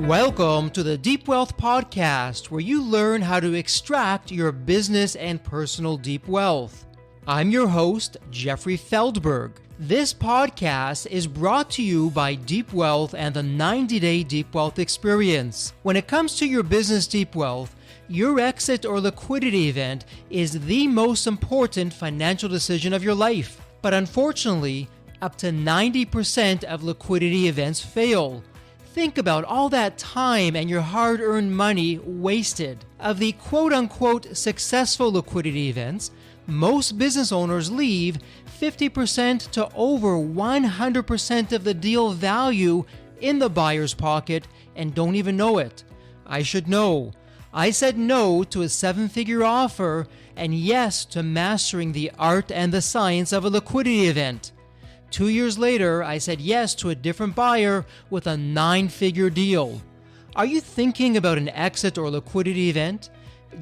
Welcome to the Deep Wealth Podcast, where you learn how to extract your business and personal deep wealth. I'm your host, Jeffrey Feldberg. This podcast is brought to you by Deep Wealth and the 90-Day Deep Wealth Experience. When it comes to your business deep wealth, your exit or liquidity event is the most important financial decision of your life. But unfortunately, up to 90% of liquidity events fail. Think about all that time and your hard-earned money wasted. Of the quote-unquote successful liquidity events, most business owners leave 50% to over 100% of the deal value in the buyer's pocket and don't even know it. I should know. I said no to a seven-figure offer and yes to mastering the art and the science of a liquidity event. 2 years later, I said yes to a different buyer with a 9-figure deal. Are you thinking about an exit or liquidity event?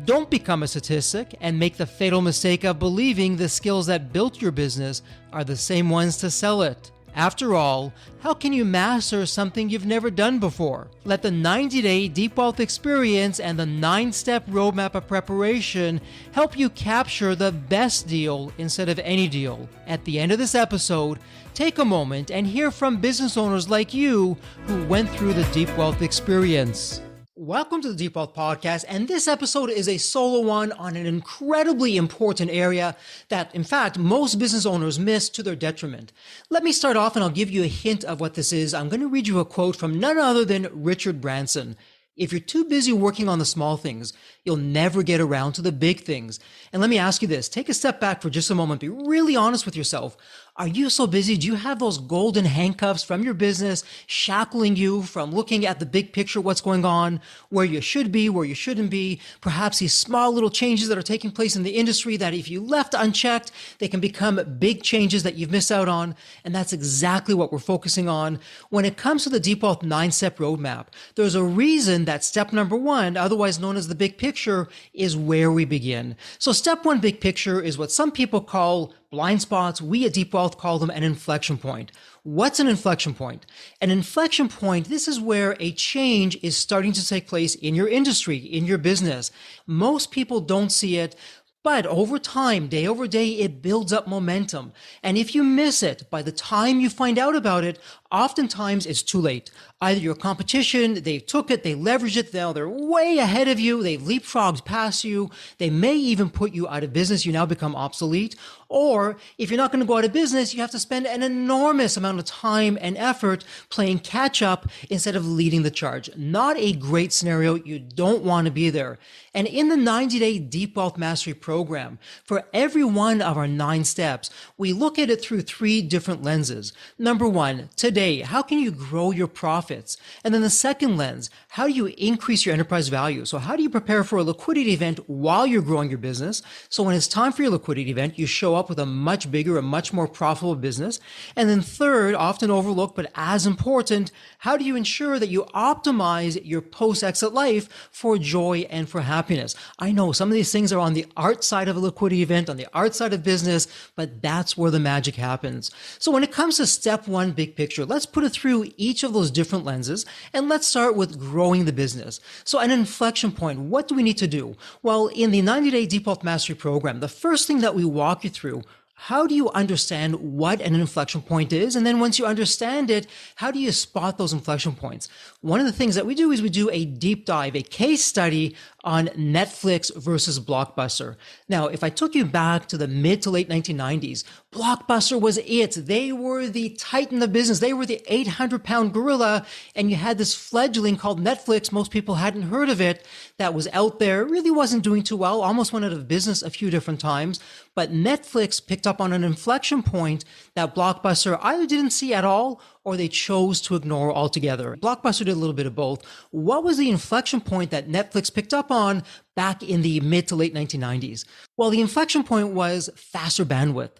Don't become a statistic and make the fatal mistake of believing the skills that built your business are the same ones to sell it. After all, how can you master something you've never done before? Let the 90-Day Deep Wealth Experience and the 9-step roadmap of preparation help you capture the best deal instead of any deal. At the end of this episode, take a moment and hear from business owners like you who went through the Deep Wealth Experience. Welcome to the Deep Wealth Podcast, and this episode is a solo one on an incredibly important area that, in fact, most business owners miss to their detriment. Let me start off and I'll give you a hint of what this is. I'm going to read you a quote from none other than Richard Branson. If you're too busy working on the small things, you'll never get around to the big things. And let me ask you this, take a step back for just a moment, be really honest with yourself. Are you so busy? Do you have those golden handcuffs from your business shackling you from looking at the big picture, what's going on, where you should be, where you shouldn't be, perhaps these small little changes that are taking place in the industry that if you left unchecked, they can become big changes that you've missed out on. And that's exactly what we're focusing on. When it comes to the Deep Wealth 9-step roadmap, there's a reason that step number 1, otherwise known as the big picture, is where we begin. So step 1 big picture is what some people call blind spots. We at Deep Wealth call them an inflection point. What's an inflection point? An inflection point, this is where a change is starting to take place in your industry, in your business. Most people don't see it, but over time, day over day, it builds up momentum. And if you miss it, by the time you find out about it, oftentimes it's too late. Either your competition, they took it, they leveraged it, they're way ahead of you, they've leapfrogged past you, they may even put you out of business, you now become obsolete. Or if you're not going to go out of business, you have to spend an enormous amount of time and effort playing catch up instead of leading the charge. Not a great scenario. You don't want to be there. And in the 90-Day Deep Wealth Mastery Program, for every one of our 9 steps, we look at it through 3 different lenses. Number 1, today, how can you grow your profits? And then the second lens, how do you increase your enterprise value? So how do you prepare for a liquidity event while you're growing your business? So when it's time for your liquidity event, you show up with a much bigger, a much more profitable business. And then third, often overlooked, but as important, how do you ensure that you optimize your post-exit life for joy and for happiness? I know some of these things are on the art side of a liquidity event, on the art side of business, but that's where the magic happens. So when it comes to step 1, big picture, let's put it through each of those different lenses, and let's start with growing the business. So an inflection point, what do we need to do? Well, in the 90-Day Deep Wealth Mastery Program, the first thing that we walk you through, how do you understand what an inflection point is? And then once you understand it, how do you spot those inflection points? One of the things that we do is we do a deep dive, a case study on Netflix versus Blockbuster. Now, if I took you back to the mid to late 1990s, Blockbuster was it. They were the titan of business. They were the 800-pound gorilla, and you had this fledgling called Netflix. Most people hadn't heard of it. That was out there, really wasn't doing too well, almost went out of business a few different times. But Netflix picked up on an inflection point that Blockbuster either didn't see at all or they chose to ignore altogether. Blockbuster did a little bit of both. What was the inflection point that Netflix picked up on back in the mid to late 1990s? Well, the inflection point was faster bandwidth.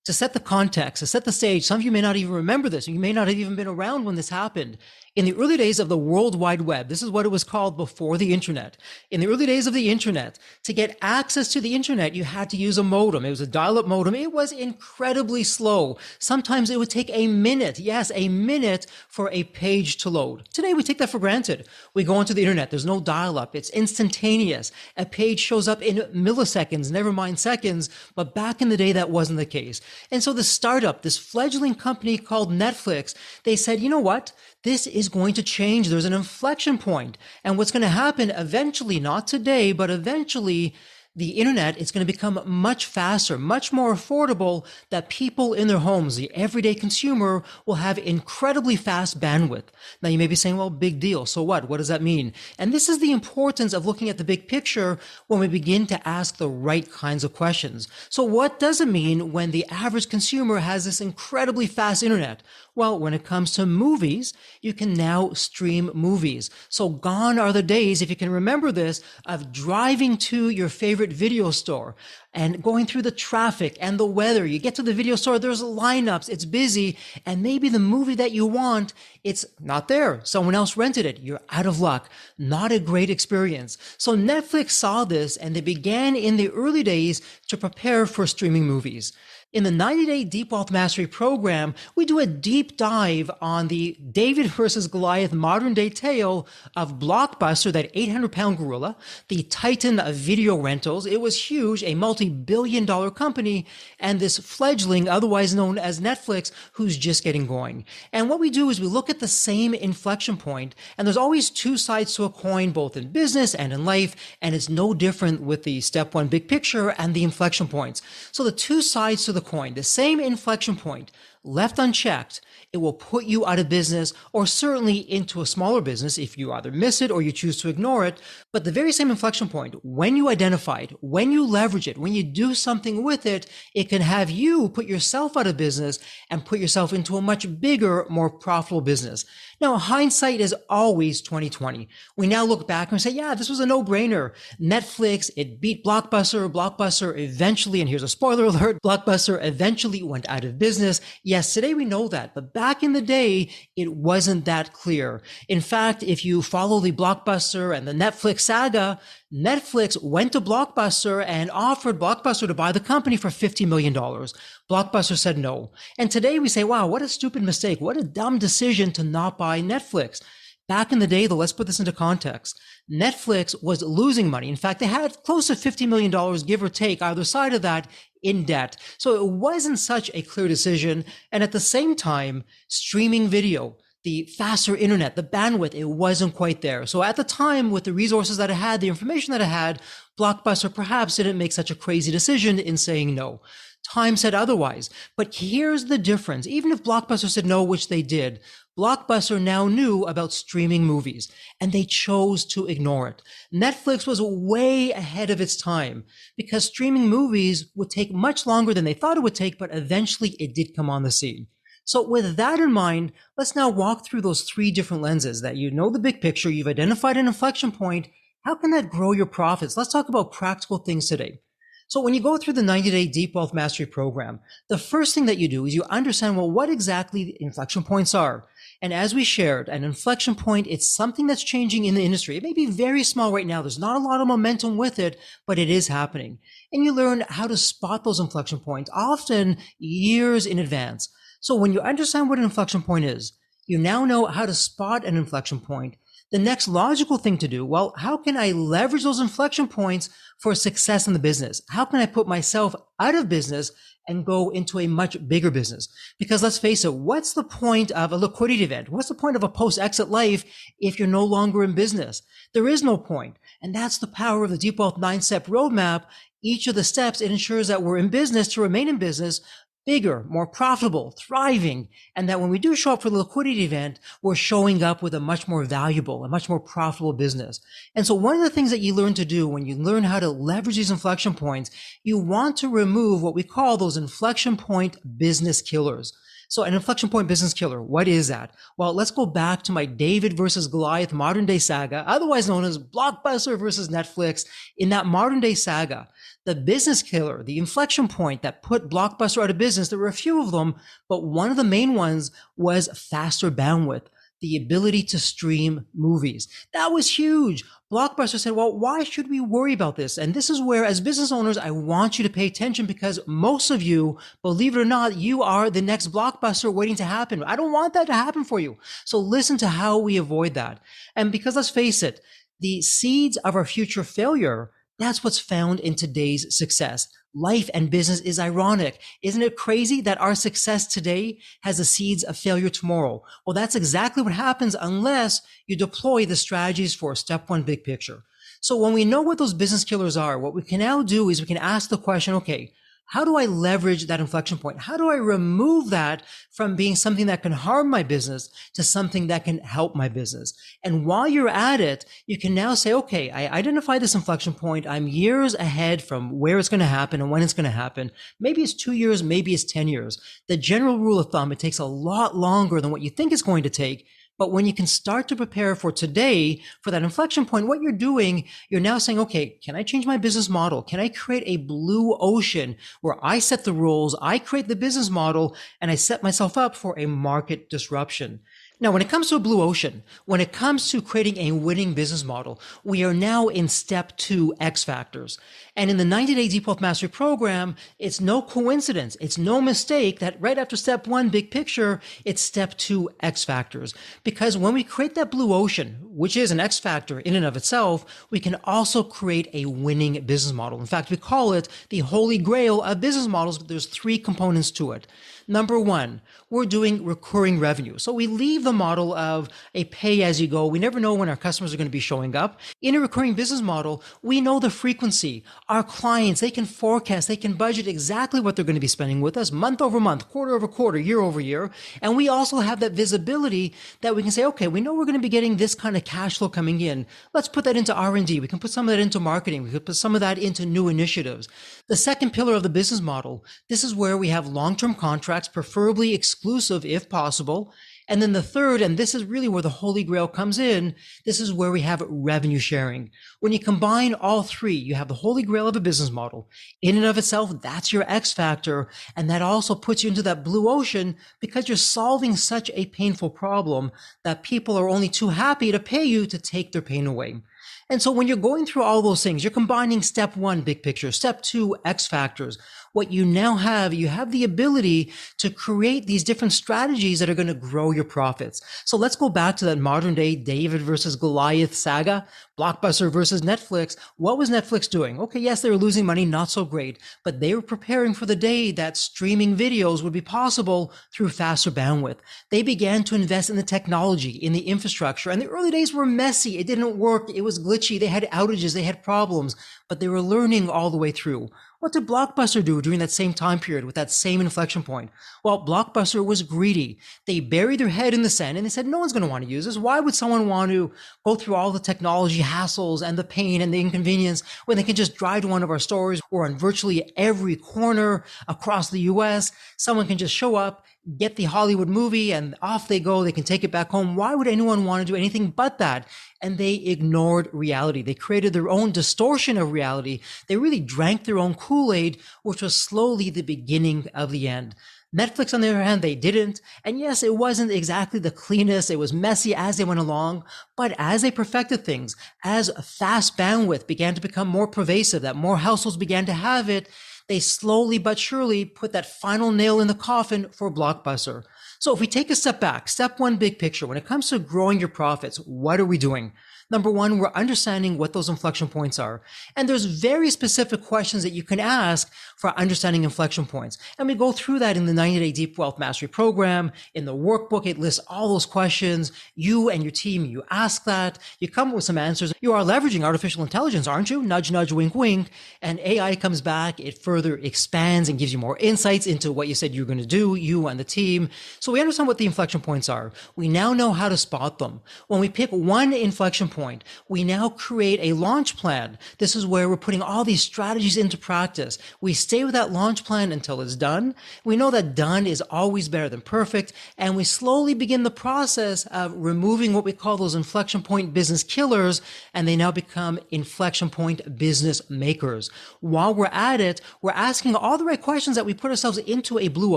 To set the context, to set the stage, some of you may not even remember this. You may not have even been around when this happened. In the early days of the World Wide Web, this is what it was called before the internet. In the early days of the internet, to get access to the internet, you had to use a modem. It was a dial-up modem. It was incredibly slow. Sometimes it would take a minute, yes, a minute for a page to load. Today, we take that for granted. We go onto the internet. There's no dial-up. It's instantaneous. A page shows up in milliseconds, never mind seconds. But back in the day, that wasn't the case. And so the startup, this fledgling company called Netflix, they said, you know what? This is going to change. There's an inflection point. And what's going to happen eventually, not today, but eventually, the internet is going to become much faster, much more affordable, that people in their homes, the everyday consumer, will have incredibly fast bandwidth. Now, you may be saying, well, big deal. So what? What does that mean? And this is the importance of looking at the big picture when we begin to ask the right kinds of questions. So what does it mean when the average consumer has this incredibly fast internet? Well, when it comes to movies, you can now stream movies. So gone are the days, if you can remember this, of driving to your favorite video store and going through the traffic and the weather. You get to the video store, there's lineups, it's busy, and maybe the movie that you want, it's not there. Someone else rented it. You're out of luck. Not a great experience. So Netflix saw this, and they began in the early days to prepare for streaming movies. In the 90-Day Deep Wealth Mastery program, we do a deep dive on the David versus Goliath modern-day tale of Blockbuster, that 800-pound gorilla, the titan of video rentals. It was huge, a multi-billion-dollar company, and this fledgling, otherwise known as Netflix, who's just getting going. And what we do is we look at the same inflection point, and there's always two sides to a coin, both in business and in life, and it's no different with the step one big picture and the inflection points. So the two sides to the coin, the same inflection point, left unchecked, it will put you out of business, or certainly into a smaller business if you either miss it or you choose to ignore it. But the very same inflection point, when you identify it, when you leverage it, when you do something with it, it can have you put yourself out of business and put yourself into a much bigger, more profitable business. Now, hindsight is always 2020. We now look back and say, yeah, this was a no-brainer. Netflix, it beat Blockbuster. Blockbuster eventually, and here's a spoiler alert, Blockbuster eventually went out of business. Yes, today we know that, but back in the day, it wasn't that clear. In fact, if you follow the Blockbuster and the Netflix saga, Netflix went to Blockbuster and offered Blockbuster to buy the company for $50 million. Blockbuster said no. And today we say, wow, what a stupid mistake. What a dumb decision to not buy Netflix. Back in the day, though, let's put this into context. Netflix was losing money. In fact, they had close to $50 million, give or take, either side of that, in debt. So it wasn't such a clear decision. And at the same time, streaming video, the faster internet, the bandwidth, it wasn't quite there. So at the time, with the resources that it had, the information that it had, Blockbuster perhaps didn't make such a crazy decision in saying no. Time said otherwise. But here's the difference. Even if Blockbuster said no, which they did, Blockbuster now knew about streaming movies, and they chose to ignore it. Netflix was way ahead of its time because streaming movies would take much longer than they thought it would take, but eventually it did come on the scene. So with that in mind, let's now walk through those three different lenses that you know the big picture, you've identified an inflection point. How can that grow your profits? Let's talk about practical things today. So when you go through the 90-Day Deep Wealth Mastery program, the first thing that you do is you understand, well, what exactly the inflection points are. And as we shared, an inflection point, it's something that's changing in the industry. It may be very small right now. There's not a lot of momentum with it, but it is happening. And you learn how to spot those inflection points, often years in advance. So when you understand what an inflection point is, you now know how to spot an inflection point. The next logical thing to do, well, how can I leverage those inflection points for success in the business? How can I put myself out of business and go into a much bigger business? Because let's face it, what's the point of a liquidity event? What's the point of a post-exit life if you're no longer in business? There is no point. And that's the power of the Deep Wealth 9-step roadmap. Each of the steps, it ensures that we're in business to remain in business, bigger, more profitable, thriving, and that when we do show up for the liquidity event, we're showing up with a much more valuable, a much more profitable business. And so one of the things that you learn to do when you learn how to leverage these inflection points, you want to remove what we call those inflection point business killers. So an inflection point business killer, what is that? Well, let's go back to my David versus Goliath modern day saga, otherwise known as Blockbuster versus Netflix. In that modern day saga, the business killer, the inflection point that put Blockbuster out of business, there were a few of them, but one of the main ones was faster bandwidth, the ability to stream movies. That was huge. Blockbuster said, well, why should we worry about this? And this is where, as business owners, I want you to pay attention, because most of you, believe it or not, you are the next Blockbuster waiting to happen. I don't want that to happen for you. So listen to how we avoid that. And because let's face it, the seeds of our future failure, that's what's found in today's success. Life and business is ironic. Isn't it crazy that our success today has the seeds of failure tomorrow? Well, that's exactly what happens unless you deploy the strategies for step one big picture. So when we know what those business killers are, what we can now do is we can ask the question, okay, how do I leverage that inflection point? How do I remove that from being something that can harm my business to something that can help my business? And while you're at it, you can now say, okay, I identified this inflection point. I'm years ahead from where it's going to happen and when it's going to happen. Maybe it's 2 years, maybe it's 10 years. The general rule of thumb, it takes a lot longer than what you think it's going to take. But when you can start to prepare for today, for that inflection point, what you're doing, you're now saying, okay, can I change my business model? Can I create a blue ocean where I set the rules, I create the business model, and I set myself up for a market disruption? Now, when it comes to a blue ocean, when it comes to creating a winning business model, we are now in step 2, X factors. And in the 90-day Deep Wealth Mastery program, it's no coincidence. It's no mistake that right after step 1, big picture, it's step 2, X factors. Because when we create that blue ocean, which is an X factor in and of itself, we can also create a winning business model. In fact, we call it the holy grail of business models, but there's 3 components to it. Number 1, we're doing recurring revenue. So we leave the model of a pay as you go. We never know when our customers are going to be showing up. In a recurring business model, we know the frequency. Our clients, they can forecast, they can budget exactly what they're going to be spending with us month over month, quarter over quarter, year over year. And we also have that visibility that we can say, okay, we know we're going to be getting this kind of cash flow coming in. Let's put that into R&D. We can put some of that into marketing. We could put some of that into new initiatives. The second pillar of the business model, this is where we have long-term contracts, preferably exclusive if possible. And then the third, and this is really where the Holy Grail comes in, this is where we have revenue sharing. When you combine all 3, you have the Holy Grail of a business model. In and of itself, that's your X factor. And that also puts you into that blue ocean because you're solving such a painful problem that people are only too happy to pay you to take their pain away. And so when you're going through all those things, you're combining step 1, big picture, step 2, X factors. What you now have, you have the ability to create these different strategies that are going to grow your profits. So let's go back to that modern day David versus Goliath saga, Blockbuster versus Netflix. What was Netflix doing? Okay, yes, they were losing money, not so great, but they were preparing for the day that streaming videos would be possible through faster bandwidth. They began to invest in the technology, in the infrastructure, and the early days were messy. It didn't work. It was glitchy. They had outages. They had problems, but they were learning all the way through. What did Blockbuster do during that same time period with that same inflection point? Well, Blockbuster was greedy. They buried their head in the sand and they said, no one's going to want to use this. Why would someone want to go through all the technology hassles and the pain and the inconvenience when they can just drive to one of our stores or on virtually every corner across the US? Someone can just show up, get the Hollywood movie, and off they go. They can take it back home. Why would anyone want to do anything but that? And they ignored reality. They created their own distortion of reality. They really drank their own Kool-Aid, which was slowly the beginning of the end. Netflix, on the other hand, they didn't. And yes, it wasn't exactly the cleanest. It was messy as they went along. But as they perfected things, as fast bandwidth began to become more pervasive, that more households began to have it, they slowly but surely put that final nail in the coffin for Blockbuster. So if we take a step back, step 1, big picture, when it comes to growing your profits, what are we doing? Number 1, we're understanding what those inflection points are. And there's very specific questions that you can ask for understanding inflection points. And we go through that in the 90-day Deep Wealth Mastery program. In the workbook, it lists all those questions. You and your team, you ask that, you come up with some answers. You are leveraging artificial intelligence, aren't you? Nudge, nudge, wink, wink. And AI comes back, it further expands and gives you more insights into what you said you're going to do, you and the team. So we understand what the inflection points are. We now know how to spot them. When we pick one inflection point, we now create a launch plan. This is where we're putting all these strategies into practice. We stay with that launch plan until it's done. We know that done is always better than perfect, and we slowly begin the process of removing what we call those inflection point business killers, and they now become inflection point business makers. While we're at it, we're asking all the right questions that we put ourselves into a blue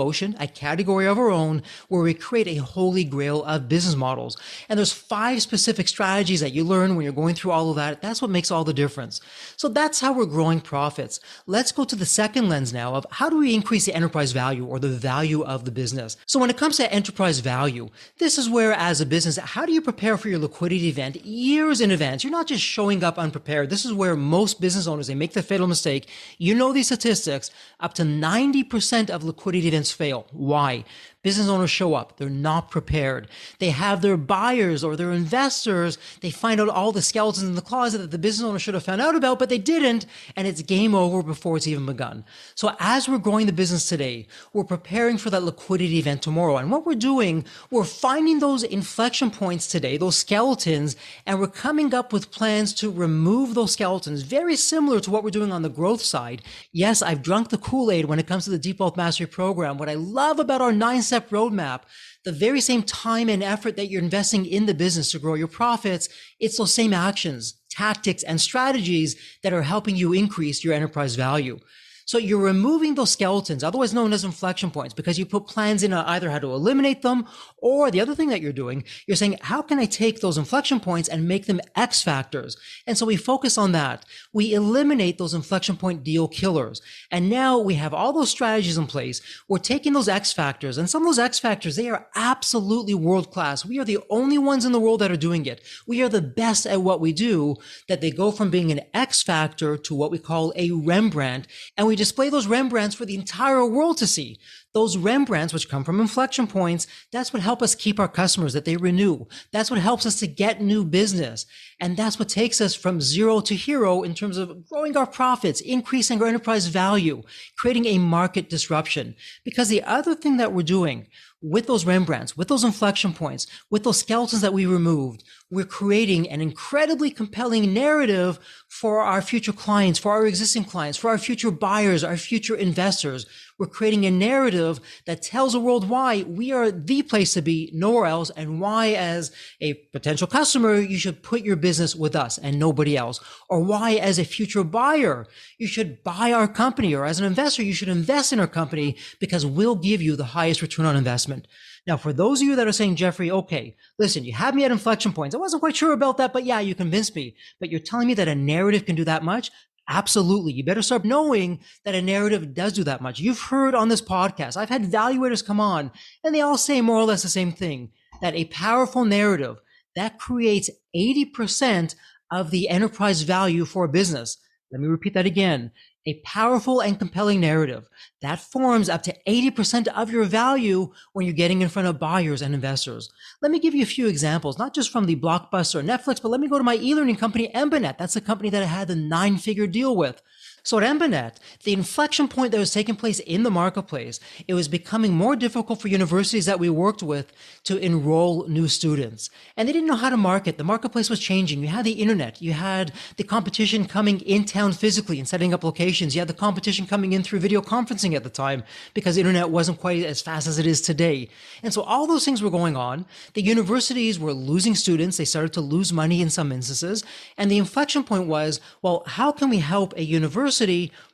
ocean, a category of our own, where we create a holy grail of business models. And there's 5 specific strategies that you learn when you're going through all of that. That's what makes all the difference. So that's how we're growing profits. Let's go to the second lens now of how do we increase the enterprise value or the value of the business. So when it comes to enterprise value, this is where as a business, how do you prepare for your liquidity event years in advance? You're not just showing up unprepared. This is where most business owners, they make the fatal mistake. You know these statistics, up to 90% of liquidity events fail. Why? Business owners show up. They're not prepared. They have their buyers or their investors. They find out all the skeletons in the closet that the business owner should have found out about, but they didn't. And it's game over before it's even begun. So as we're growing the business today, we're preparing for that liquidity event tomorrow. And what we're doing, we're finding those inflection points today, those skeletons, and we're coming up with plans to remove those skeletons, very similar to what we're doing on the growth side. Yes, I've drunk the Kool-Aid when it comes to the Deep Wealth Mastery Program. What I love about our 9-step roadmap, the very same time and effort that you're investing in the business to grow your profits, it's those same actions, tactics, and strategies that are helping you increase your enterprise value. So you're removing those skeletons, otherwise known as inflection points, because you put plans in either how to eliminate them, or the other thing that you're doing, you're saying, how can I take those inflection points and make them X factors? And so we focus on that. We eliminate those inflection point deal killers. And now we have all those strategies in place. We're taking those X factors, and some of those X factors, they are absolutely world-class. We are the only ones in the world that are doing it. We are the best at what we do, that they go from being an X factor to what we call a Rembrandt, and we display those Rembrandts for the entire world to see. Those Rembrandts, which come from inflection points, that's what help us keep our customers, that they renew. That's what helps us to get new business. And that's what takes us from zero to hero in terms of growing our profits, increasing our enterprise value, creating a market disruption. Because the other thing that we're doing with those Rembrandts, with those inflection points, with those skeletons that we removed, we're creating an incredibly compelling narrative for our future clients, for our existing clients, for our future buyers, our future investors. We're creating a narrative that tells the world why we are the place to be, nowhere else, and why as a potential customer, you should put your business with us and nobody else. Or why as a future buyer, you should buy our company, or as an investor, you should invest in our company because we'll give you the highest return on investment. Now, for those of you that are saying, Jeffrey, okay, listen, you had me at inflection points. I wasn't quite sure about that, but yeah, you convinced me. But you're telling me that a narrative can do that much? Absolutely. You better start knowing that a narrative does do that much. You've heard on this podcast, I've had evaluators come on, and they all say more or less the same thing, that a powerful narrative that creates 80% of the enterprise value for a business. Let me repeat that again. A powerful and compelling narrative that forms up to 80% of your value when you're getting in front of buyers and investors. Let me give you a few examples, not just from the Blockbuster or Netflix, but let me go to my e-learning company, Embanet. That's the company that I had the 9-figure deal with. So at Embanet, the inflection point that was taking place in the marketplace, it was becoming more difficult for universities that we worked with to enroll new students. And they didn't know how to market. The marketplace was changing. You had the internet. You had the competition coming in town physically and setting up locations. You had the competition coming in through video conferencing at the time because the internet wasn't quite as fast as it is today. And so all those things were going on. The universities were losing students. They started to lose money in some instances. And the inflection point was, well, how can we help a university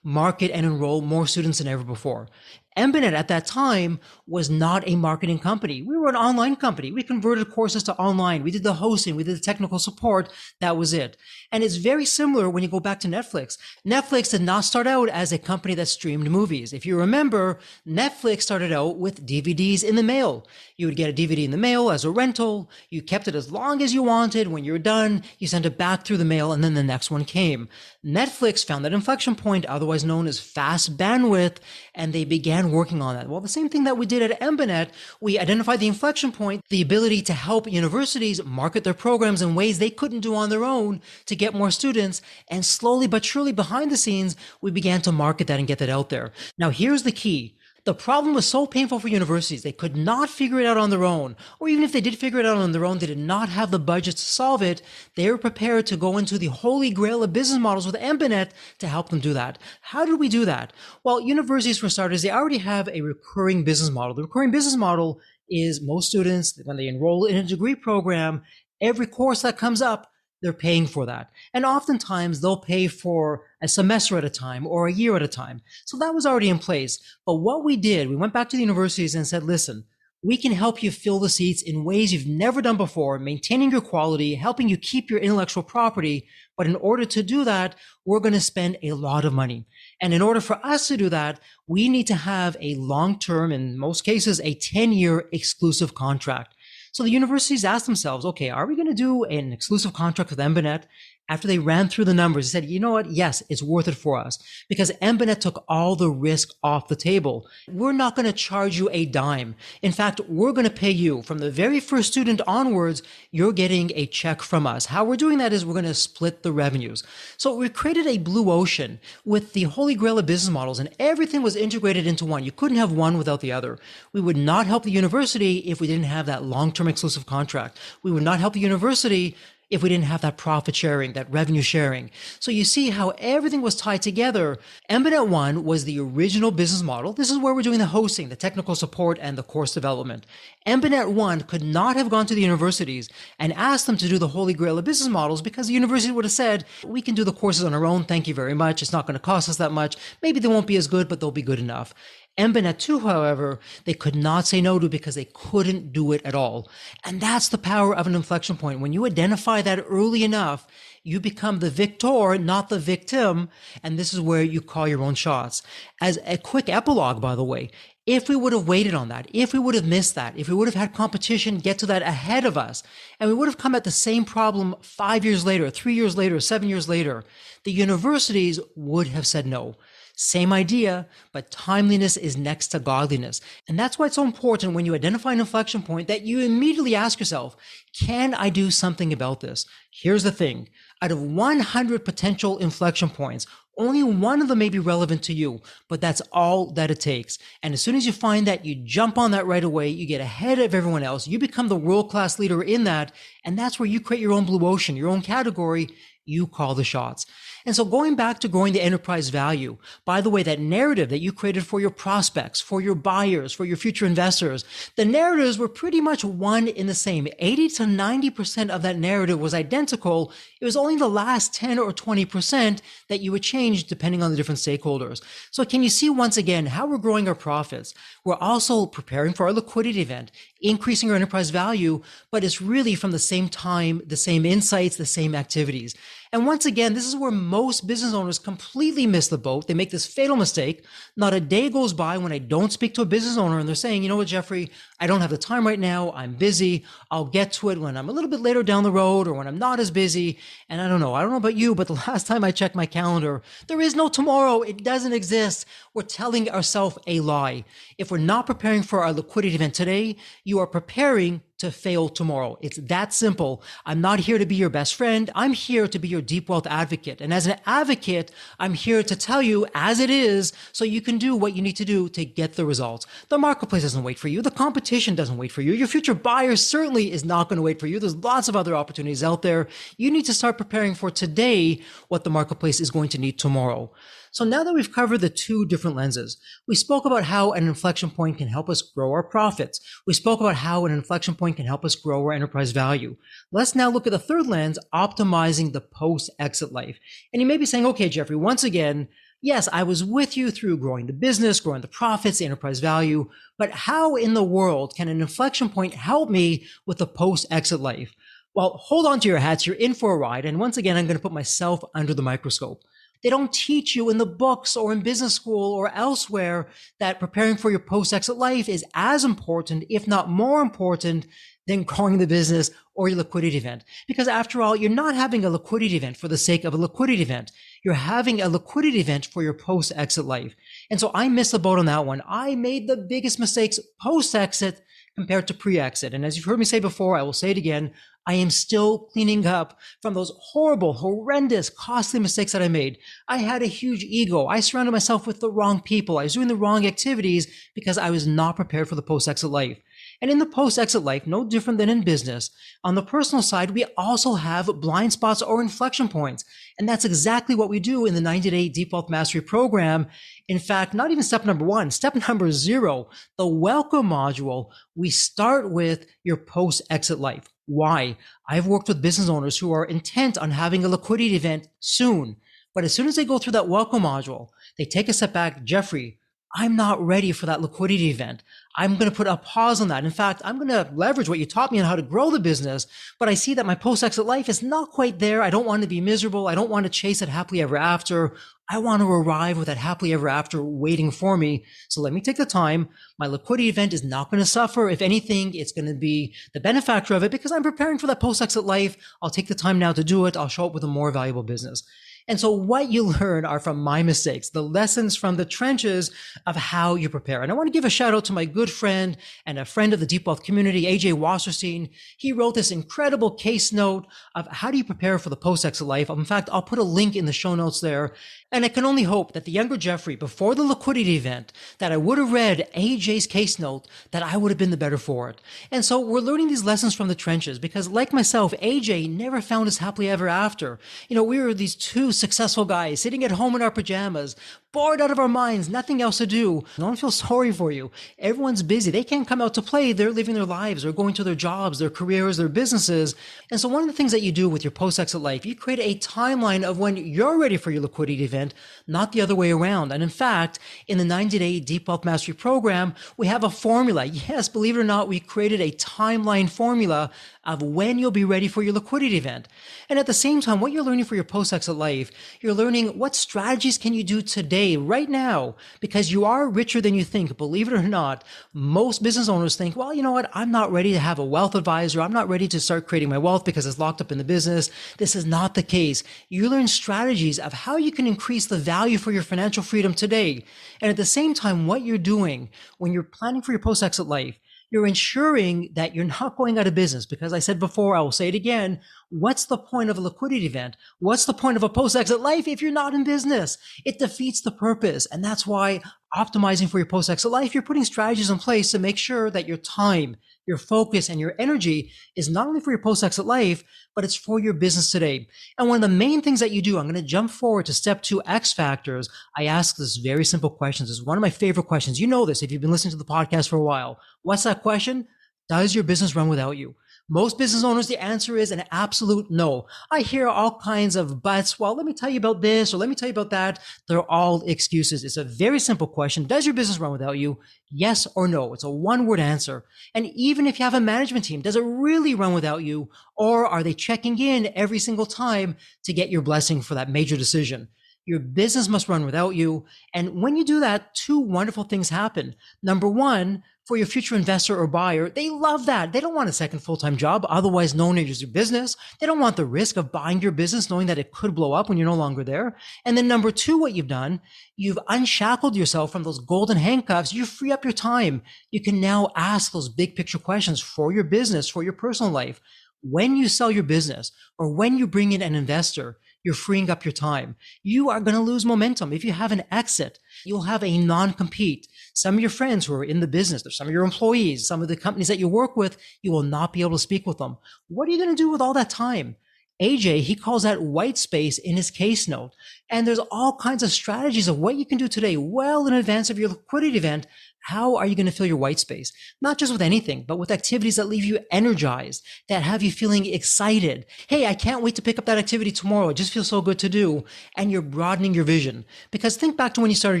market and enroll more students than ever before? Embanet at that time was not a marketing company. We were an online company. We converted courses to online. We did the hosting. We did the technical support. That was it. And it's very similar when you go back to Netflix. Netflix did not start out as a company that streamed movies. If you remember, Netflix started out with DVDs in the mail. You would get a DVD in the mail as a rental. You kept it as long as you wanted. When you're done, you sent it back through the mail, and then the next one came. Netflix found that inflection point, otherwise known as fast bandwidth, and they began working on that. Well, the same thing that we did at Embanet, we identified the inflection point, the ability to help universities market their programs in ways they couldn't do on their own to get more students. And slowly but surely behind the scenes, we began to market that and get that out there. Now, here's the key. The problem was so painful for universities. They could not figure it out on their own. Or even if they did figure it out on their own, they did not have the budget to solve it. They were prepared to go into the holy grail of business models with MBNet to help them do that. How did we do that? Well, universities, for starters, they already have a recurring business model. The recurring business model is most students, when they enroll in a degree program, every course that comes up, they're paying for that. And oftentimes they'll pay for a semester at a time or a year at a time. So that was already in place. But what we did, we went back to the universities and said, listen, we can help you fill the seats in ways you've never done before, maintaining your quality, helping you keep your intellectual property. But in order to do that, we're going to spend a lot of money. And in order for us to do that, we need to have a long-term, in most cases, a 10-year exclusive contract. So the universities asked themselves, okay, are we going to do an exclusive contract with MBNet? After they ran through the numbers, they said, you know what? Yes, it's worth it for us because MBNet took all the risk off the table. We're not going to charge you a dime. In fact, we're going to pay you from the very first student onwards. You're getting a check from us. How we're doing that is we're going to split the revenues. So we created a blue ocean with the holy grail of business models, and everything was integrated into one. You couldn't have one without the other. We would not help the university if we didn't have that long-term exclusive contract. We would not help the university if we didn't have that profit sharing, that revenue sharing. So you see how everything was tied together. MBNet One was the original business model. This is where we're doing the hosting, the technical support, and the course development. MBNet One could not have gone to the universities and asked them to do the holy grail of business models because the university would have said, we can do the courses on our own. Thank you very much. It's not going to cost us that much. Maybe they won't be as good, but they'll be good enough. MBNet 2, however, they could not say no to because they couldn't do it at all. And that's the power of an inflection point. When you identify that early enough, you become the victor, not the victim. And this is where you call your own shots. As a quick epilogue, by the way, if we would have waited on that, if we would have missed that, if we would have had competition get to that ahead of us, and we would have come at the same problem 5 years later, 3 years later, 7 years later, the universities would have said no. Same idea, but timeliness is next to godliness. And that's why it's so important when you identify an inflection point that you immediately ask yourself, can I do something about this? Here's the thing. Out of 100 potential inflection points, only one of them may be relevant to you, but that's all that it takes. And as soon as you find that, you jump on that right away, you get ahead of everyone else, you become the world-class leader in that, and that's where you create your own blue ocean, your own category. You call the shots. And so going back to growing the enterprise value, by the way, that narrative that you created for your prospects, for your buyers, for your future investors, the narratives were pretty much one in the same. 80 to 90% of that narrative was identical. It was only the last 10 or 20% that you would change depending on the different stakeholders. So can you see once again how we're growing our profits? We're also preparing for our liquidity event, increasing our enterprise value, but it's really from the same time, the same insights, the same activities. And once again, this is where most business owners completely miss the boat. They make this fatal mistake. Not a day goes by when I don't speak to a business owner and they're saying, you know what, Jeffrey, I don't have the time right now. I'm busy. I'll get to it when I'm a little bit later down the road or when I'm not as busy. And I don't know about you, but the last time I checked my calendar, there is no tomorrow. It doesn't exist. We're telling ourselves a lie. If we're not preparing for our liquidity event today, you are preparing to fail tomorrow. It's that simple. I'm not here to be your best friend. I'm here to be your deep wealth advocate. And as an advocate, I'm here to tell you as it is so you can do what you need to do to get the results. The marketplace doesn't wait for you. The competition doesn't wait for you. Your future buyer certainly is not going to wait for you. There's lots of other opportunities out there. You need to start preparing for today what the marketplace is going to need tomorrow. So now that we've covered the two different lenses, we spoke about how an inflection point can help us grow our profits. We spoke about how an inflection point can help us grow our enterprise value. Let's now look at the third lens, optimizing the post-exit life. And you may be saying, okay, Jeffrey, once again, yes, I was with you through growing the business, growing the profits, the enterprise value, but how in the world can an inflection point help me with the post-exit life? Well, hold on to your hats. You're in for a ride. And once again, I'm going to put myself under the microscope. They don't teach you in the books or in business school or elsewhere that preparing for your post-exit life is as important, if not more important, than growing the business or your liquidity event. Because after all, you're not having a liquidity event for the sake of a liquidity event. You're having a liquidity event for your post-exit life. And so I missed the boat on that one. I made the biggest mistakes post-exit compared to pre-exit. And as you've heard me say before, I will say it again, I am still cleaning up from those horrible, horrendous, costly mistakes that I made. I had a huge ego. I surrounded myself with the wrong people. I was doing the wrong activities because I was not prepared for the post-exit life. And in the post-exit life, no different than in business, on the personal side, we also have blind spots or inflection points. And that's exactly what we do in the 90-day Deep Wealth Mastery program. In fact, not even step number 1, step number 0, the welcome module, we start with your post-exit life. Why? I've worked with business owners who are intent on having a liquidity event soon. But as soon as they go through that welcome module, they take a step back. Jeffrey, I'm not ready for that liquidity event. I'm going to put a pause on that. In fact, I'm going to leverage what you taught me on how to grow the business, but I see that my post-exit life is not quite there. I don't want to be miserable. I don't want to chase it happily ever after. I want to arrive with that happily ever after waiting for me. So let me take the time. My liquidity event is not going to suffer. If anything, it's going to be the benefactor of it because I'm preparing for that post-exit life. I'll take the time now to do it. I'll show up with a more valuable business. And so what you learn are from my mistakes, the lessons from the trenches of how you prepare. And I want to give a shout out to my good friend and a friend of the Deep Wealth community, AJ Wasserstein. He wrote this incredible case note of how do you prepare for the post-exit life. In fact, I'll put a link in the show notes there. And I can only hope that the younger Jeffrey, before the liquidity event, that I would have read AJ's case note, that I would have been the better for it. And so we're learning these lessons from the trenches because like myself, AJ never found us happily ever after. We were these two successful guys sitting at home in our pajamas, bored out of our minds, nothing else to do. No one feels sorry for you. Everyone's busy. They can't come out to play. They're living their lives. They're going to their jobs, their careers, their businesses. And so one of the things that you do with your post-exit life, you create a timeline of when you're ready for your liquidity event, not the other way around. And in fact, in the 90-day Deep Wealth Mastery program, we have a formula. Yes, believe it or not, we created a timeline formula of when you'll be ready for your liquidity event. And at the same time, what you're learning for your post-exit life, you're learning what strategies can you do today, right now, because you are richer than you think. Believe it or not, most business owners think, well, you know what? I'm not ready to have a wealth advisor. I'm not ready to start creating my wealth because it's locked up in the business. This is not the case. You learn strategies of how you can increase the value for your financial freedom today. And at the same time, what you're doing when you're planning for your post-exit life, you're ensuring that you're not going out of business because I said before, I will say it again. What's the point of a liquidity event? What's the point of a post-exit life if you're not in business? It defeats the purpose. And that's why optimizing for your post-exit life, you're putting strategies in place to make sure that your time, your focus, and your energy is not only for your post-exit life, but it's for your business today. And one of the main things that you do, I'm going to jump forward to step 2, X factors. I ask this very simple question. This is one of my favorite questions. You know this if you've been listening to the podcast for a while. What's that question? Does your business run without you? Most business owners, the answer is an absolute no. I hear all kinds of buts. Well, let me tell you about this or let me tell you about that. They're all excuses. It's a very simple question. Does your business run without you? Yes or no. It's a one-word answer. And even if you have a management team, does it really run without you? Or are they checking in every single time to get your blessing for that major decision? Your business must run without you. And when you do that, 2 wonderful things happen. Number 1, for your future investor or buyer, they love that. They don't want a second full-time job, otherwise known as your business. They don't want the risk of buying your business, knowing that it could blow up when you're no longer there. And then number 2, what you've done, you've unshackled yourself from those golden handcuffs. You free up your time. You can now ask those big picture questions for your business, for your personal life. When you sell your business or when you bring in an investor, you're freeing up your time. You are going to lose momentum. If you have an exit, you'll have a non-compete. Some of your friends who are in the business, or some of your employees, some of the companies that you work with, you will not be able to speak with them. What are you going to do with all that time? AJ, he calls that white space in his case note. And there's all kinds of strategies of what you can do today, well in advance of your liquidity event. How are you going to fill your white space? Not just with anything, but with activities that leave you energized, that have you feeling excited. Hey, I can't wait to pick up that activity tomorrow. It just feels so good to do. And you're broadening your vision. Because think back to when you started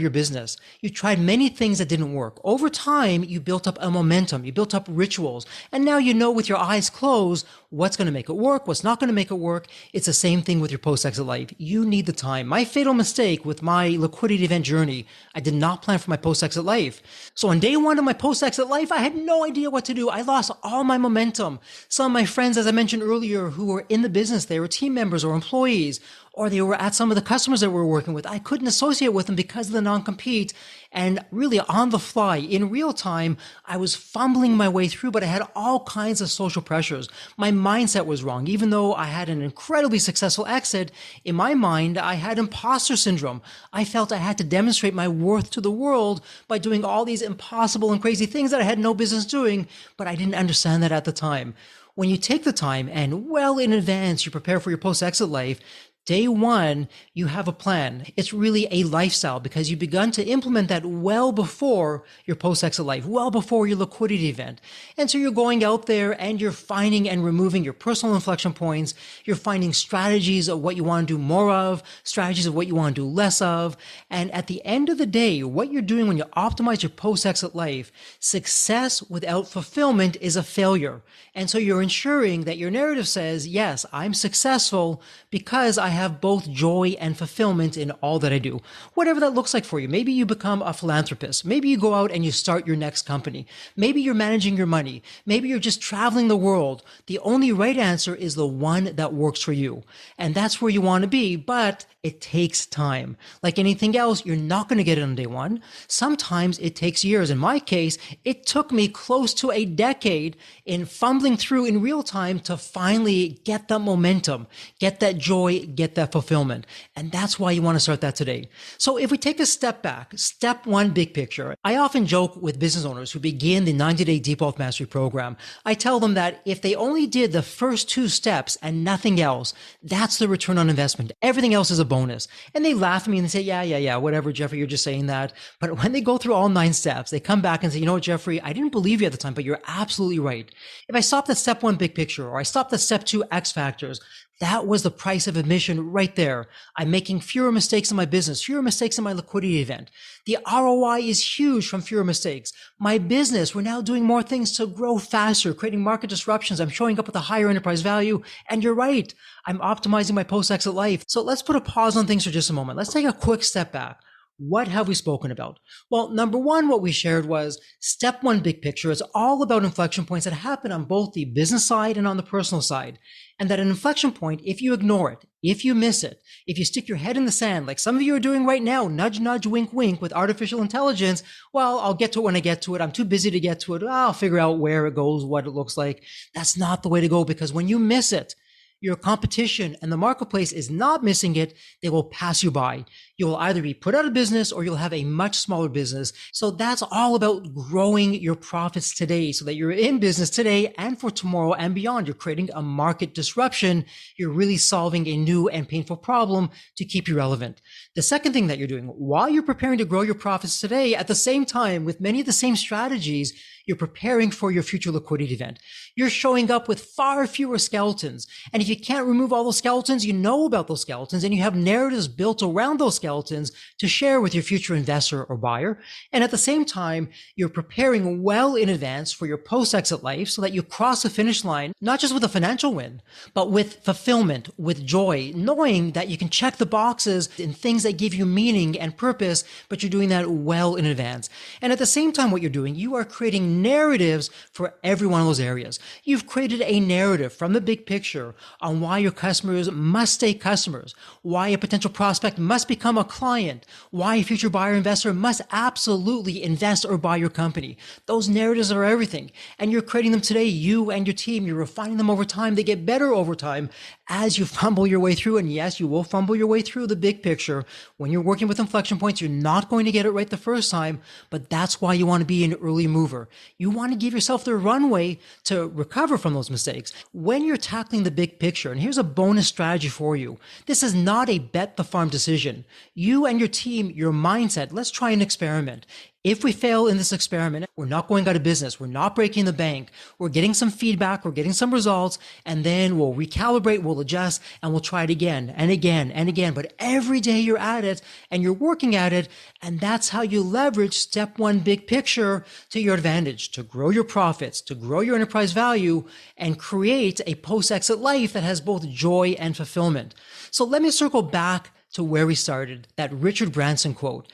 your business. You tried many things that didn't work. Over time, you built up a momentum. You built up rituals. And now you know with your eyes closed what's going to make it work, what's not going to make it work. It's the same thing with your post-exit life. You need the time. My fatal mistake with my liquidity event journey, I did not plan for my post-exit life. So on day 1 of my post-exit life, I had no idea what to do. I lost all my momentum. Some of my friends, as I mentioned earlier, who were in the business, they were team members or employees, or they were at some of the customers that we were working with. I couldn't associate with them because of the non-compete. And really on the fly, in real time, I was fumbling my way through, but I had all kinds of social pressures. My mindset was wrong. Even though I had an incredibly successful exit, in my mind, I had imposter syndrome. I felt I had to demonstrate my worth to the world by doing all these impossible and crazy things that I had no business doing, but I didn't understand that at the time. When you take the time and well in advance, you prepare for your post-exit life, day one, you have a plan. It's really a lifestyle because you've begun to implement that well before your post-exit life, well before your liquidity event. And so you're going out there and you're finding and removing your personal inflection points. You're finding strategies of what you want to do more of, strategies of what you want to do less of. And at the end of the day, what you're doing when you optimize your post-exit life, success without fulfillment is a failure. And so you're ensuring that your narrative says, yes, I'm successful because I have both joy and fulfillment in all that I do. Whatever that looks like for you. Maybe you become a philanthropist. Maybe you go out and you start your next company. Maybe you're managing your money. Maybe you're just traveling the world. The only right answer is the one that works for you. And that's where you want to be, but it takes time. Like anything else, you're not going to get it on day one. Sometimes it takes years. In my case, it took me close to a decade in fumbling through in real time to finally get that momentum, get that joy, get that fulfillment. And that's why you want to start that today. So if we take a step back, step one, big picture. I often joke with business owners who begin the 90-day Deep Wealth Mastery program. I tell them that if they only did the first two steps and nothing else, that's the return on investment. Everything else is a bonus. And they laugh at me and they say, yeah, whatever, Jeffrey, you're just saying that. But when they go through all 9 steps, they come back and say, you know what, Jeffrey, I didn't believe you at the time, but you're absolutely right. If I stopped at step one, big picture, or I stopped at step 2, X factors, that was the price of admission right there. I'm making fewer mistakes in my business, fewer mistakes in my liquidity event. The ROI is huge from fewer mistakes. My business, we're now doing more things to grow faster, creating market disruptions. I'm showing up with a higher enterprise value. And you're right, I'm optimizing my post-exit life. So let's put a pause on things for just a moment. Let's take a quick step back. What have we spoken about? Well, number one, what we shared was step one, big picture. It's all about inflection points that happen on both the business side and on the personal side. And that an inflection point, if you ignore it, if you miss it, if you stick your head in the sand, like some of you are doing right now, nudge, nudge, wink, wink with artificial intelligence, well, I'll get to it when I get to it. I'm too busy to get to it. I'll figure out where it goes, what it looks like. That's not the way to go, because when you miss it, your competition and the marketplace is not missing it. They will pass you by. You will either be put out of business or you'll have a much smaller business. So that's all about growing your profits today so that you're in business today and for tomorrow and beyond. You're creating a market disruption. You're really solving a new and painful problem to keep you relevant. The second thing that you're doing while you're preparing to grow your profits today, at the same time, with many of the same strategies, you're preparing for your future liquidity event. You're showing up with far fewer skeletons. And if you can't remove all those skeletons, you know about those skeletons and you have narratives built around those skeletons to share with your future investor or buyer. And at the same time, you're preparing well in advance for your post-exit life so that you cross the finish line, not just with a financial win, but with fulfillment, with joy, knowing that you can check the boxes in things that give you meaning and purpose, but you're doing that well in advance. And at the same time, what you're doing, you are creating narratives for every one of those areas. You've created a narrative from the big picture on why your customers must stay customers, why a potential prospect must become a client, why a future buyer investor must absolutely invest or buy your company. Those narratives are everything. And you're creating them today, you and your team. You're refining them over time. They get better over time as you fumble your way through. And yes, you will fumble your way through the big picture. When you're working with inflection points, you're not going to get it right the first time, but that's why you want to be an early mover. You want to give yourself the runway to recover from those mistakes. When you're tackling the big picture, and here's a bonus strategy for you. This is not a bet the farm decision. You and your team, your mindset, let's try an experiment. If we fail in this experiment, we're not going out of business. We're not breaking the bank. We're getting some feedback. We're getting some results. And then we'll recalibrate, we'll adjust, and we'll try it again and again and again. But every day you're at it and you're working at it. And that's how you leverage step one, big picture to your advantage, to grow your profits, to grow your enterprise value, and create a post-exit life that has both joy and fulfillment. So let me circle back to where we started, that Richard Branson quote.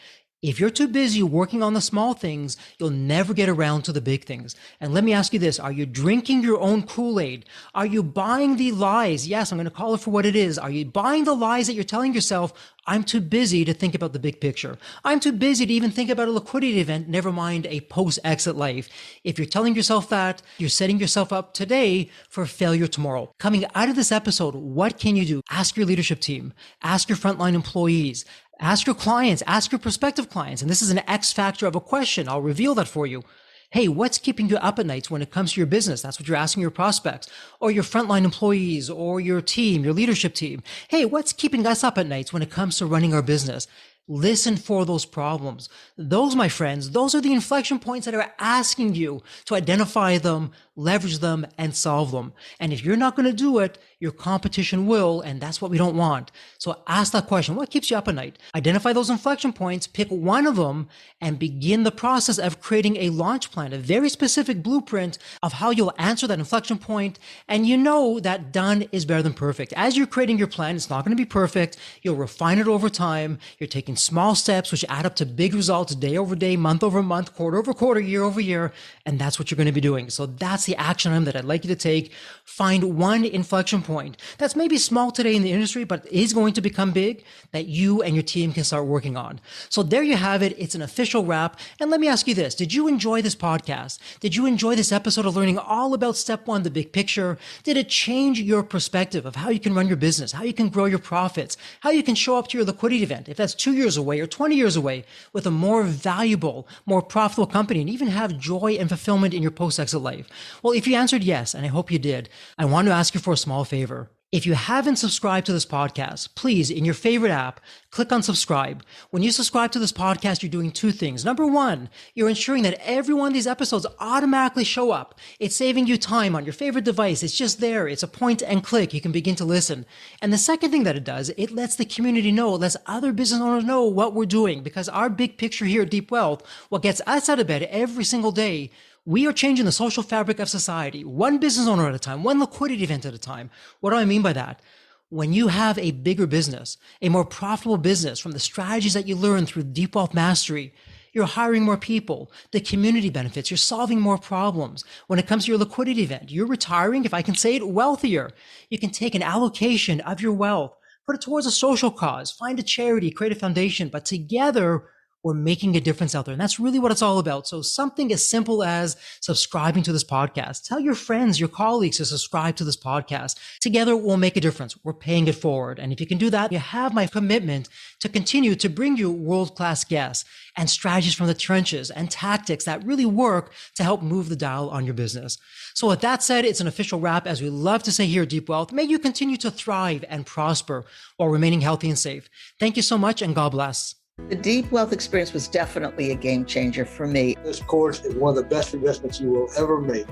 If you're too busy working on the small things, you'll never get around to the big things. And let me ask you this. Are you drinking your own Kool-Aid? Are you buying the lies? Yes, I'm going to call it for what it is. Are you buying the lies that you're telling yourself, I'm too busy to think about the big picture. I'm too busy to even think about a liquidity event, never mind a post-exit life. If you're telling yourself that, you're setting yourself up today for failure tomorrow. Coming out of this episode, what can you do? Ask your leadership team. Ask your frontline employees. Ask your clients, ask your prospective clients. And this is an X factor of a question. I'll reveal that for you. Hey, what's keeping you up at nights when it comes to your business? That's what you're asking your prospects or your frontline employees or your team, your leadership team. Hey, what's keeping us up at nights when it comes to running our business? Listen for those problems. Those, my friends, those are the inflection points that are asking you to identify them, leverage them, and solve them. And if you're not going to do it, your competition will, and that's what we don't want. So ask that question. What keeps you up at night? Identify those inflection points, pick one of them, and begin the process of creating a launch plan, a very specific blueprint of how you'll answer that inflection point. And you know that done is better than perfect. As you're creating your plan, it's not going to be perfect. You'll refine it over time. You're taking small steps, which add up to big results day over day, month over month, quarter over quarter, year over year. And that's what you're going to be doing. So that's the action item that I'd like you to take. Find one inflection point that's maybe small today in the industry, but is going to become big that you and your team can start working on. So there you have it. It's an official wrap. And let me ask you this. Did you enjoy this podcast? Did you enjoy this episode of learning all about step one, the big picture? Did it change your perspective of how you can run your business, how you can grow your profits, how you can show up to your liquidity event, if that's 2 years away or 20 years away, with a more valuable, more profitable company, and even have joy and fulfillment in your post-exit life? Well, if you answered yes, and I hope you did, I want to ask you for a small favor. If you haven't subscribed to this podcast, please, in your favorite app, click on subscribe. When you subscribe to this podcast, you're doing two things. Number one, you're ensuring that every one of these episodes automatically show up. It's saving you time on your favorite device. It's just there. It's a point and click. You can begin to listen. And the second thing that it does, it lets the community know, it lets other business owners know what we're doing, because our big picture here at Deep Wealth, what gets us out of bed every single day, we are changing the social fabric of society, one business owner at a time, one liquidity event at a time. What do I mean by that? When you have a bigger business, a more profitable business from the strategies that you learn through Deep Wealth Mastery, you're hiring more people, the community benefits, you're solving more problems. When it comes to your liquidity event, you're retiring, if I can say it, wealthier. You can take an allocation of your wealth, put it towards a social cause, find a charity, create a foundation, but together, we're making a difference out there. And that's really what it's all about. So something as simple as subscribing to this podcast. Tell your friends, your colleagues to subscribe to this podcast. Together, we'll make a difference. We're paying it forward. And if you can do that, you have my commitment to continue to bring you world-class guests and strategies from the trenches and tactics that really work to help move the dial on your business. So with that said, it's an official wrap. As we love to say here at Deep Wealth, may you continue to thrive and prosper while remaining healthy and safe. Thank you so much, and God bless. The Deep Wealth experience was definitely a game changer for me. This course is one of the best investments you will ever make,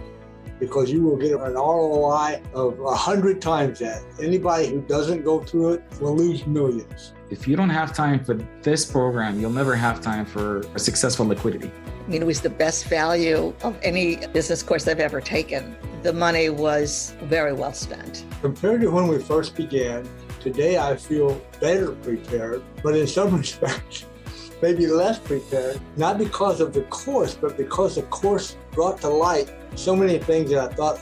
because you will get an ROI of 100 times that. Anybody who doesn't go through it will lose millions. If you don't have time for this program, you'll never have time for a successful liquidity. I mean, it was the best value of any business course I've ever taken. The money was very well spent. Compared to when we first began, today I feel better prepared, but in some respects, maybe less prepared, not because of the course, but because the course brought to light so many things that I thought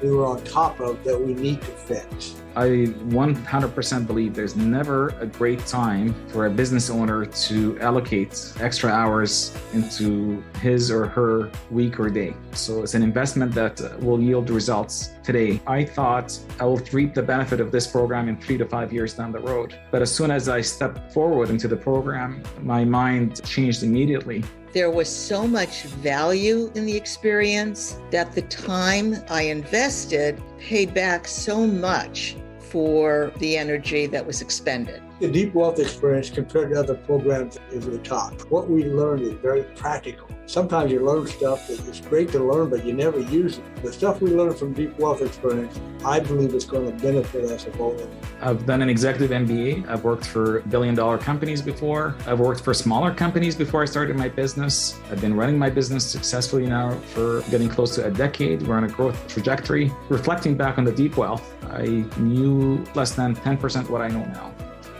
we were on top of that we need to fix. I 100% believe there's never a great time for a business owner to allocate extra hours into his or her week or day. So it's an investment that will yield results today. I thought I will reap the benefit of this program in 3 to 5 years down the road. But as soon as I stepped forward into the program, my mind changed immediately. There was so much value in the experience that the time I invested paid back so much for the energy that was expended. The Deep Wealth experience compared to other programs is the top. What we learned is very practical. Sometimes you learn stuff that is great to learn, but you never use it. The stuff we learned from Deep Wealth experience, I believe is going to benefit us both. I've done an executive MBA. I've worked for billion-dollar companies before. I've worked for smaller companies before I started my business. I've been running my business successfully now for getting close to a decade. We're on a growth trajectory. Reflecting back on the Deep Wealth, I knew less than 10% what I know now.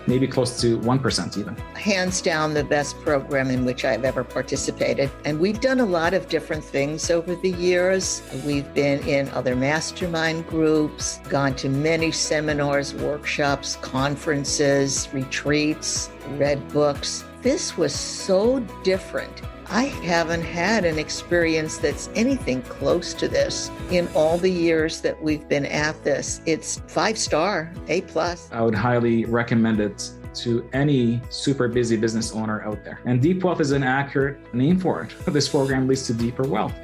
maybe close to 1% even. Hands down, the best program in which I've ever participated. And we've done a lot of different things over the years. We've been in other mastermind groups, gone to many seminars, workshops, conferences, retreats, read books. This was so different. I haven't had an experience that's anything close to this in all the years that we've been at this. It's 5-star, A+. I would highly recommend it to any super busy business owner out there. And deep wealth is an accurate name for it. This program leads to deeper wealth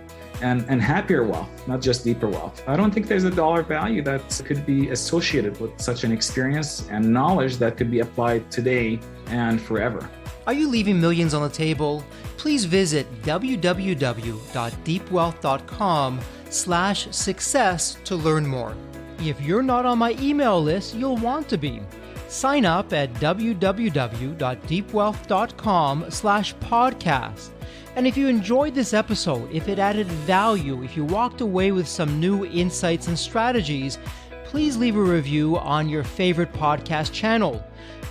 and happier wealth, not just deeper wealth. I don't think there's a dollar value that could be associated with such an experience and knowledge that could be applied today and forever. Are you leaving millions on the table? Please visit www.deepwealth.com/success to learn more. If you're not on my email list, you'll want to be. Sign up at www.deepwealth.com/podcast. And if you enjoyed this episode, if it added value, if you walked away with some new insights and strategies, please leave a review on your favorite podcast channel.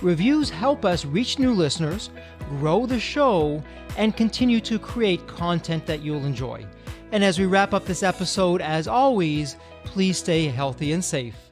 Reviews help us reach new listeners, grow the show, and continue to create content that you'll enjoy. And as we wrap up this episode, as always, please stay healthy and safe.